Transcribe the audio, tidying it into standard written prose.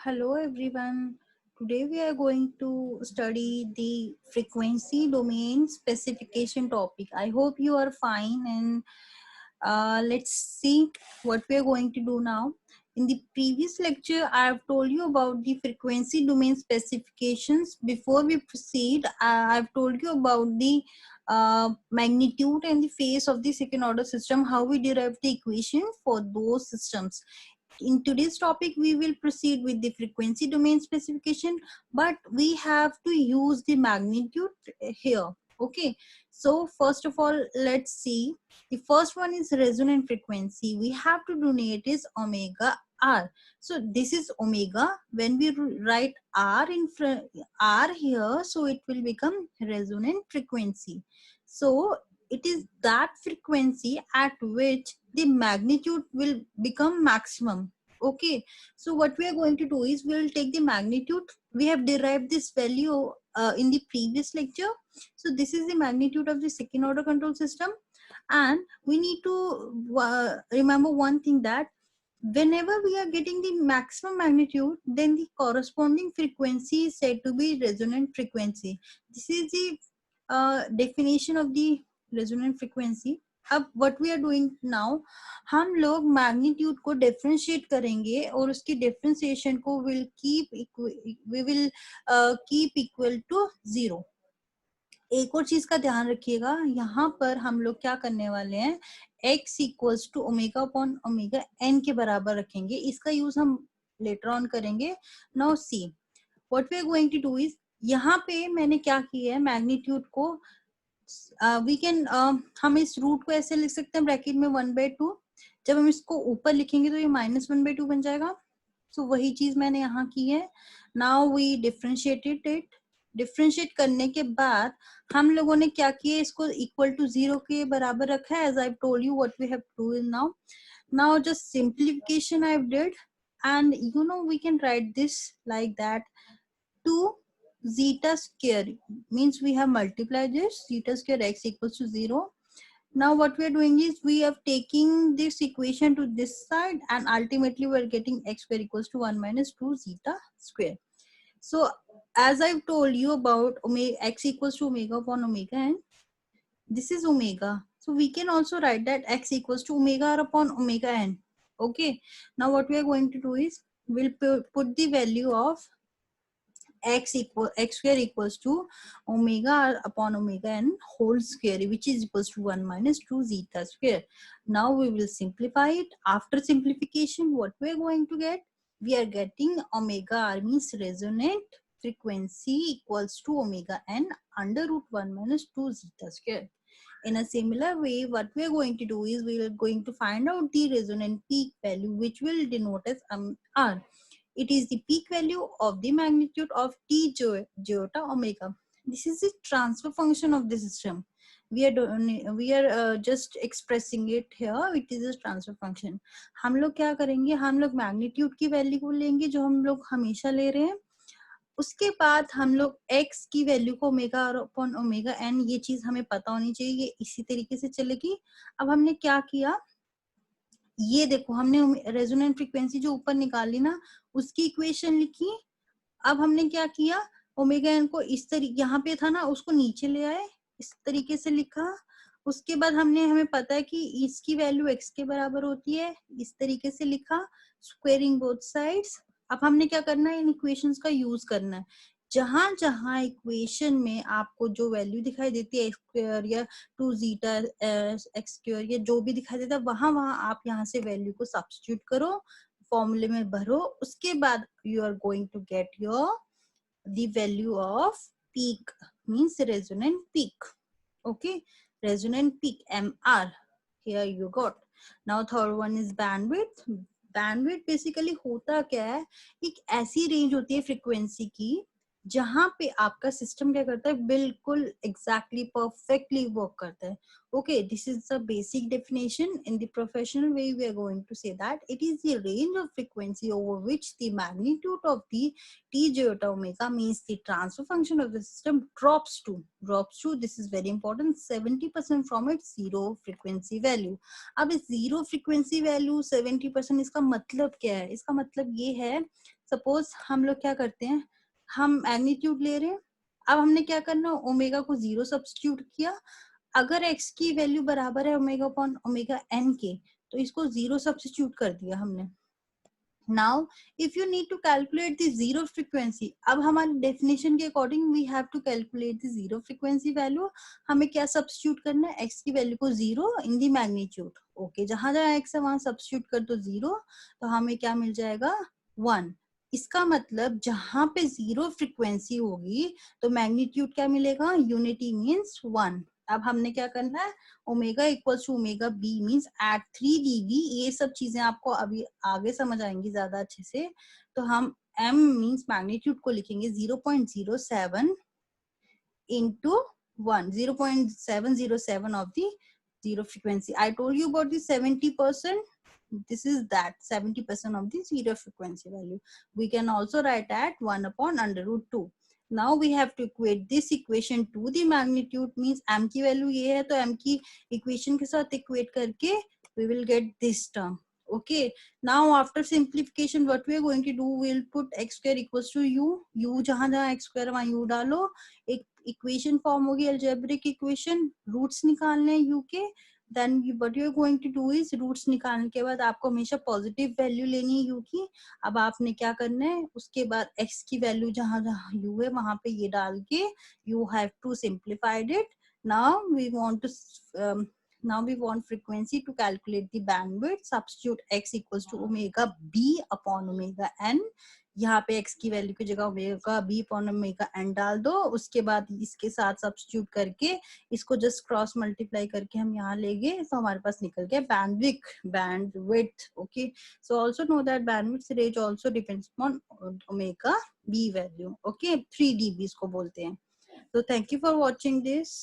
Hello everyone. Today we are going to study the frequency domain specification topic. I hope you are fine and let's see what we are going to do now. In the previous lecture, I have told you about the frequency domain specifications. Before we proceed, I've told you about the magnitude and the phase of the second order system, how we derive the equation for those systems. In today's topic, we will proceed with the frequency domain specification, but we have to use the magnitude here. Okay, so first of all, let's see. The first one is resonant frequency. We have to denote is omega r. So this is omega. When we write r in front, r here, so it will become resonant frequency. So it is that frequency at which the magnitude will become maximum. Okay, so what we are going to do is we will take the magnitude. We have derived this value in the previous lecture. So this is the magnitude of the second order control system, and we need to remember one thing, that whenever we are getting the maximum magnitude, then the corresponding frequency is said to be resonant frequency. This is the definition of the resonant frequency. अब what we are doing now, हम लोग magnitude को differentiate करेंगे और उसकी differentiation को we will keep equal to 0. एक और चीज का ध्यान रखिएगा, यहाँ पर हम लोग क्या करने वाले हैं, x equals to omega upon omega n के बराबर रखेंगे. इसका यूज हम लेटर ऑन करेंगे. Now see what we are going to do is, यहाँ पे मैंने क्या किया है, मैग्नीट्यूड को वी कैन हम इस रूट को ऐसे लिख सकते हैं ब्रैकेट में 1/2. जब हम इसको ऊपर लिखेंगे तो ये -1/2 बन जाएगा. सो वही चीज मैंने यहाँ की है. Now we differentiated it. Differentiate करने के बाद हम लोगों ने क्या किया, इसको इक्वल टू 0 के बराबर रखा है. As I told you what we have to do now just simplification I have did, and we can write this like that. 2 zeta square means we have multiplied this zeta square x equals to 0. Now what we are doing is we are taking this equation to this side, and ultimately we are getting x square equals to 1 minus 2 zeta square. So as I've told you about omega x equals to omega upon omega n, this is omega. So we can also write that x equals to omega r upon omega n. Okay, now what we are going to do is we'll put the value of x square equals to omega r upon omega n whole square, which is equals to 1 minus 2 zeta square. Now we will simplify it. After simplification, what we are going to get, we are getting omega r means resonant frequency equals to omega n under root 1 minus 2 zeta square. In a similar way, what we are going to do is we are going to find out the resonant peak value, which will denote as r. It is the peak value of the magnitude of t iota omega. This is the transfer function of the system. We are just expressing it here. It is a transfer function. हम लोग क्या करेंगे, हम लोग magnitude की value को लेंगे जो हम लोग हमेशा ले रहे हैं. उसके बाद हम लोग x की वैल्यू को ओमेगा और अपॉन ओमेगा n, ये चीज हमें पता होनी चाहिए, ये इसी तरीके से चलेगी. अब हमने क्या किया, ये देखो हमने रेजोनेंट फ्रीक्वेंसी जो ऊपर निकाली ना, उसकी इक्वेशन लिखी. अब हमने क्या किया, ओमेगा एन को इस तरीके, यहाँ पे था ना, उसको नीचे ले आए, इस तरीके से लिखा. उसके बाद हमें पता है कि इसकी वैल्यू x के बराबर होती है, इस तरीके से लिखा, स्क्वेयरिंग बोथ साइड्स. अब हमने क्या करना है, इन इक्वेशंस का यूज करना है. जहां जहां इक्वेशन में आपको जो वैल्यू दिखाई देती है एक्स स्क्वायर या 2 जीटा एक्स स्क्वायर या जो भी दिखाई देता है, वहां वहां आप यहाँ से वैल्यू को सब्स्टिट्यूट करो, फॉर्मूले में भरो. उसके बाद you are going to get your the value of peak, means resonant peak. Okay, resonant peak mr, here you got. Now third one is bandwidth. Bandwidth basically होता क्या है, एक ऐसी रेंज होती है फ्रीक्वेंसी की जहां पे आपका सिस्टम क्या करता है, बिल्कुल एग्जैक्टली परफेक्टली वर्क करता है. Okay, this is the basic definition. In the professional way, we are going to say that it is the range of frequency over which the magnitude of the t iota omega, means the transfer function of the system, drops to, this is very important, 70% from its zero frequency value. अब इस zero frequency value 70%, इसका मतलब क्या है, इसका मतलब ये है सपोज हम लोग क्या करते हैं, हम मैग्नीट्यूड ले रहे हैं, अब हमने क्या करना, ओमेगा को 0 सब्स्टिट्यूट किया, अगर x की वैल्यू बराबर है ओमेगा अपॉन ओमेगा n के, तो इसको 0 सब्स्टिट्यूट कर दिया हमने। Now if you need to calculate the zero frequency, अब हमारी definition के according we have to calculate the zero frequency value, हमें क्या substitute करना है, x की value को 0 in the magnitude, okay, जहां जहां x है वहां substitute कर दो 0, तो हमें क्या मिल जाएगा 1। इसका मतलब जहां पे जीरो फ्रीक्वेंसी होगी तो मैग्नीट्यूड क्या मिलेगा, यूनिटी मीन्स 1। अब हमने क्या करना है, omega equals to omega b means at 3 dB, ये सब चीजें आपको अभी आगे समझ आएंगी ज्यादा अच्छे से। तो हम m मीन्स मैग्नीट्यूड को लिखेंगे 0.07 into 1, 0.707 of the zero frequency. I told you about the 70%. This is that 70% of the zero frequency value. We can also write at 1 upon under root 2. Now we have to equate this equation to the magnitude, means m की value ये है, तो m की equation के साथ equate करके we will get this term. Okay, now after simplification what we are going to do, we'll put x square equals to u जहां जहां x square वहां u डालो, एक इक्वेशन फॉर्म होगी अलजेब्रिक इक्वेशन, रूट्स निकालने हैं u के, then what you are going to do is roots निकालने के बाद आपको हमेशा पॉजिटिव वैल्यू लेनी है u की। अब आपने क्या करना है, उसके बाद x की वैल्यू जहां जहां u है वहां पे ये डाल के you have to simplified it. Now we want to now we want frequency to calculate the bandwidth, substitute x equals to omega b upon omega n, यहाँ पे x की वैल्यू की जगह omega b upon omega n डाल दो, उसके बाद इसके साथ सब्स्टिट्यूट करके इसको जस्ट क्रॉस मल्टीप्लाई करके हम यहाँ ले गए, तो हमारे पास निकल गया bandwidth. Okay, so also know that bandwidth range also depends upon omega b value. Okay, 3 dB इसको बोलते हैं। So thank you for watching this.